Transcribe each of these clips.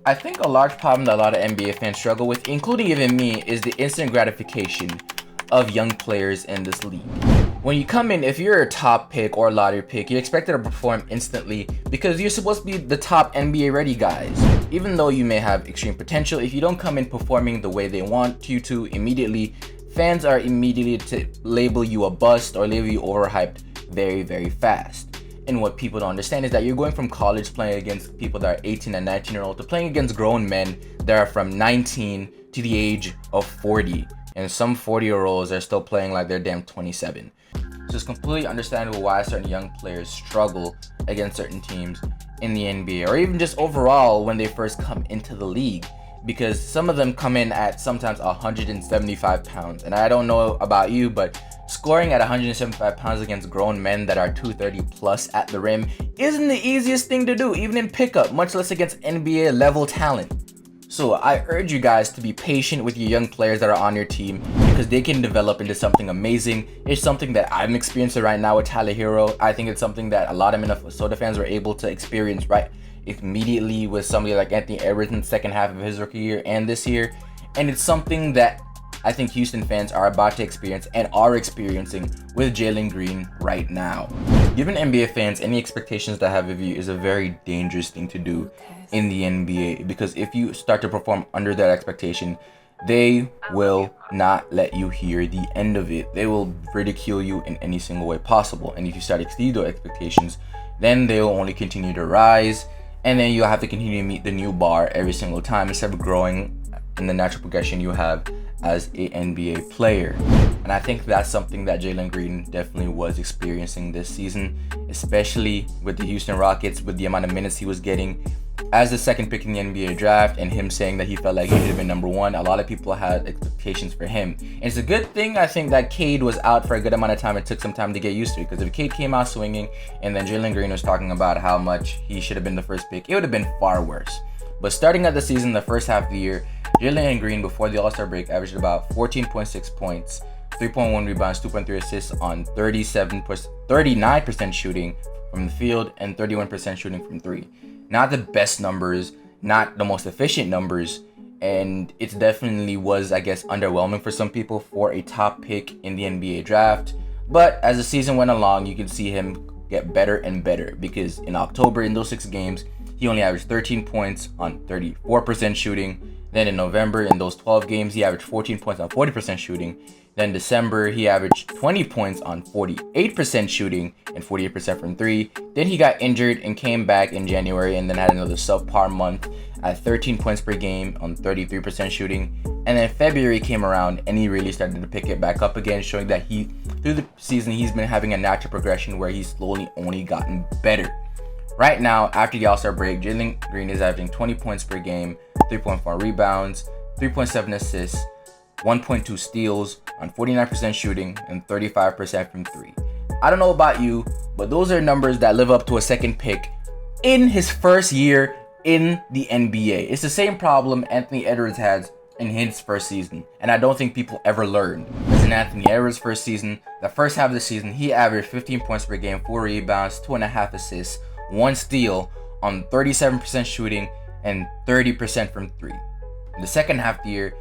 I think a large problem that a lot of NBA fans struggle with, including even me, is the instant gratification of young players in this league. When you come in, if you're a top pick or a lottery pick, you're expected to perform instantly because you're supposed to be the top NBA ready guys. Even though you may have extreme potential, if you don't come in performing the way they want you to immediately, fans are immediately to label you a bust or label you overhyped very, very fast. And what people don't understand is that you're going from college playing against people that are 18 and 19-year-old to playing against grown men that are from 19 to the age of 40. And some 40-year-olds are still playing like they're damn 27. So it's completely understandable why certain young players struggle against certain teams in the NBA, or even just overall when they first come into the league, because some of them come in at sometimes 175 pounds. And I don't know about you, but scoring at 175 pounds against grown men that are 230 plus at the rim isn't the easiest thing to do, even in pickup, much less against NBA level talent. So I urge you guys to be patient with your young players that are on your team, because they can develop into something amazing. It's something that I'm experiencing right now with Herro. I think it's something that a lot of Minnesota fans were able to experience right immediately with somebody like Anthony Edwards in the second half of his rookie year and this year. And it's something that I think Houston fans are about to experience and are experiencing with Jalen Green right now. Giving NBA fans any expectations they have of you is a very dangerous thing to do in the NBA, because if you start to perform under that expectation, they will not let you hear the end of it. They will ridicule you in any single way possible. And if you start exceeding those expectations, then they will only continue to rise, and then you'll have to continue to meet the new bar every single time instead of growing in the natural progression you have as a NBA player. And I think that's something that Jalen Green definitely was experiencing this season, especially with the Houston Rockets, with the amount of minutes he was getting as the second pick in the NBA draft, and him saying that he felt like he should have been number one. A lot of people had expectations for him. And it's a good thing, I think, that Cade was out for a good amount of time. It took some time to get used to it, because if Cade came out swinging and then Jalen Green was talking about how much he should have been the first pick, it would have been far worse. But starting at the season, the first half of the year, Jalen Green, before the All-Star break, averaged about 14.6 points, 3.1 rebounds, 2.3 assists on 39% shooting from the field and 31% shooting from three. Not the best numbers, not the most efficient numbers, and it definitely was, I guess, underwhelming for some people for a top pick in the NBA draft. But as the season went along, you can see him get better and better, because in October, in those 6 games, he only averaged 13 points on 34% shooting. Then in November, in those 12 games, he averaged 14 points on 40% shooting. Then December, he averaged 20 points on 48% shooting and 48% from three. Then he got injured and came back in January, and then had another subpar month at 13 points per game on 33% shooting. And then February came around and he really started to pick it back up again, showing that through the season, he's been having a natural progression where he's slowly only gotten better. Right now, after the All-Star break, Jalen Green is averaging 20 points per game, 3.4 rebounds, 3.7 assists, 1.2 steals on 49% shooting and 35% from three. I don't know about you, but those are numbers that live up to a second pick in his first year in the NBA. It's the same problem Anthony Edwards had in his first season, and I don't think people ever learned. As in Anthony Edwards' first season, the first half of the season, he averaged 15 points per game, 4 rebounds, 2.5 assists, 1 steal on 37% shooting and 30% from three. In the second half of the year,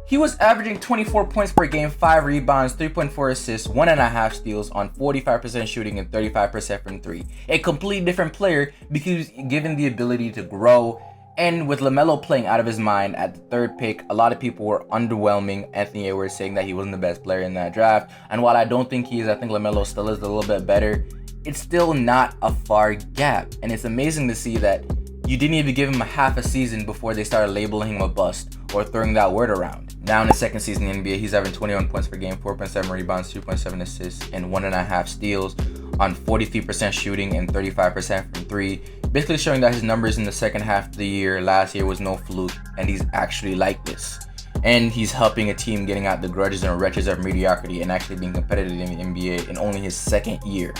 he was averaging 24 points per game, 5 rebounds, 3.4 assists, 1.5 steals on 45% shooting and 35% from three. A completely different player, because given the ability to grow. And with LaMelo playing out of his mind at the third pick, a lot of people were underwhelming Anthony Edwards, saying that he wasn't the best player in that draft. And while I don't think he is, I think LaMelo still is a little bit better. It's still not a far gap. And it's amazing to see that you didn't even give him a half a season before they started labeling him a bust or throwing that word around. Now in his second season in the NBA, he's averaging 21 points per game, 4.7 rebounds, 2.7 assists, and 1.5 steals on 43% shooting and 35% from three. Basically showing that his numbers in the second half of the year last year was no fluke, and he's actually like this. And he's helping a team getting out the grudges and wretches of mediocrity and actually being competitive in the NBA in only his second year.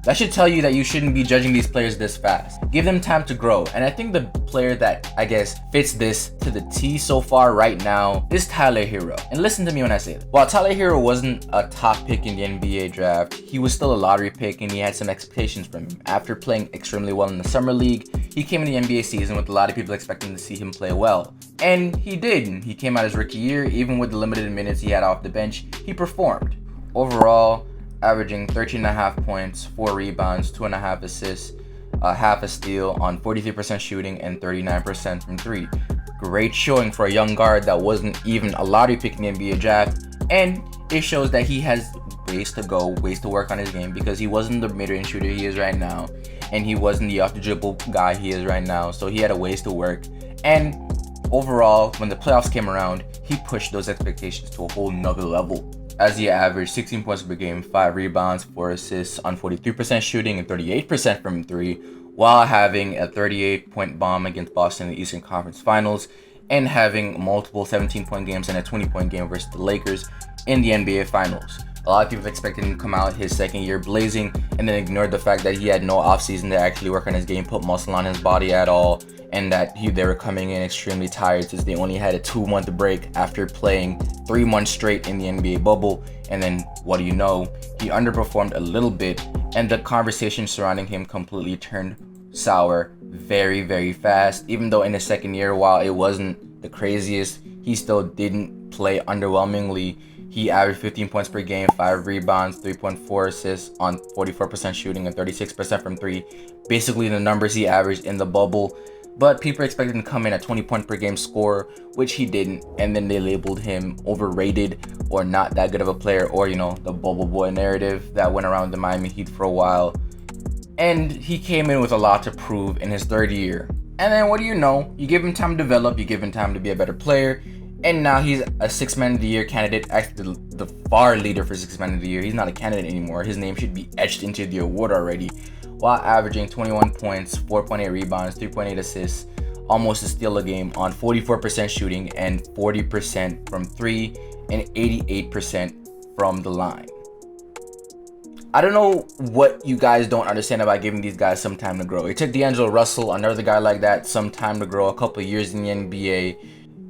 That should tell you that you shouldn't be judging these players this fast. Give them time to grow. And I think the player that, I guess, fits this to the T so far right now is Tyler Herro. And listen to me when I say that. While Tyler Herro wasn't a top pick in the NBA draft, he was still a lottery pick and he had some expectations from him. After playing extremely well in the summer league, he came in the NBA season with a lot of people expecting to see him play well. And he did. He came out his rookie year, even with the limited minutes he had off the bench, he performed. Overall, averaging 13.5 points, 4 rebounds, 2.5 assists, half a steal on 43% shooting and 39% from 3. Great showing for a young guard that wasn't even a lottery pick in the NBA draft, and it shows that he has ways to go, ways to work on his game, because he wasn't the mid-range shooter he is right now, and he wasn't the off-the-dribble guy he is right now, so he had a ways to work. And overall, when the playoffs came around, he pushed those expectations to a whole nother level, as he averaged 16 points per game, 5 rebounds, 4 assists on 43% shooting and 38% from 3, while having a 38-point bomb against Boston in the Eastern Conference Finals, and having multiple 17-point games and a 20-point game versus the Lakers in the NBA Finals. A lot of people expected him to come out his second year blazing, and then ignored the fact that he had no offseason to actually work on his game, put muscle on his body at all, and that they were coming in extremely tired since they only had a 2-month break after playing 3 months straight in the NBA bubble. And then what do you know, he underperformed a little bit, and the conversation surrounding him completely turned sour very, very fast. Even though in his second year, while it wasn't the craziest, he still didn't play underwhelmingly. He averaged 15 points per game, 5 rebounds, 3.4 assists on 44% shooting and 36% from 3. Basically the numbers he averaged in the bubble. But people expected him to come in at 20 point per game score, which he didn't. And then they labeled him overrated or not that good of a player, or, the bubble boy narrative that went around the Miami Heat for a while. And he came in with a lot to prove in his third year. And then what do you know? You give him time to develop, you give him time to be a better player. And now he's a 6th Man of the Year candidate, actually the far leader for 6th Man of the Year. He's not a candidate anymore. His name should be etched into the award already. While averaging 21 points, 4.8 rebounds, 3.8 assists, almost a steal a game on 44% shooting and 40% from 3 and 88% from the line. I don't know what you guys don't understand about giving these guys some time to grow. It took D'Angelo Russell, another guy like that, some time to grow, a couple of years in the NBA.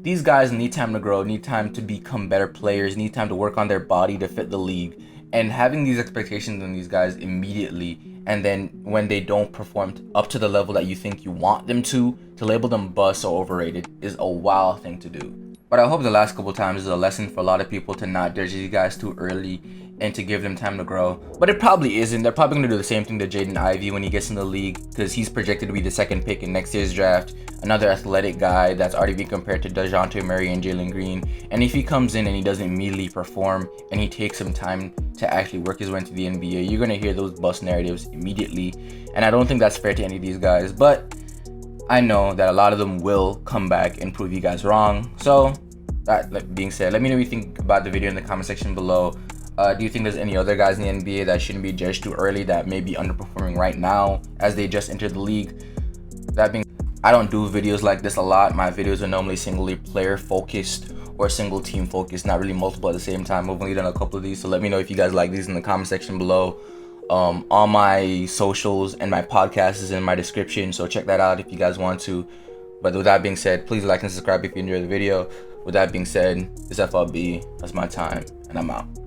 These guys need time to grow, need time to become better players, need time to work on their body to fit the league. And having these expectations on these guys immediately, and then when they don't perform up to the level that you think you want them to label them bust or overrated is a wild thing to do. But I hope the last couple times is a lesson for a lot of people to not judge these guys too early and to give them time to grow. But it probably isn't. They're probably going to do the same thing to Jaden Ivey when he gets in the league, because he's projected to be the 2nd pick in next year's draft. Another athletic guy that's already been compared to DeJounte Murray and Jalen Green. And if he comes in and he doesn't immediately perform and he takes some time to actually work his way into the NBA, you're going to hear those bust narratives immediately. And I don't think that's fair to any of these guys. But I know that a lot of them will come back and prove you guys wrong. So that being said, let me know what you think about the video in the comment section below. Do you think there's any other guys in the NBA that shouldn't be judged too early, that may be underperforming right now as they just entered the league? That being, I don't do videos like this a lot. My videos are normally singly player focused or single team focused, not really multiple at the same time. I've only done a couple of these, so let me know if you guys like these in the comment section below. All my socials and my podcast is in my description, so check that out if you guys want to. But with that being said, please like and subscribe if you enjoyed the video. With that being said, it's FLB. That's my time, and I'm out.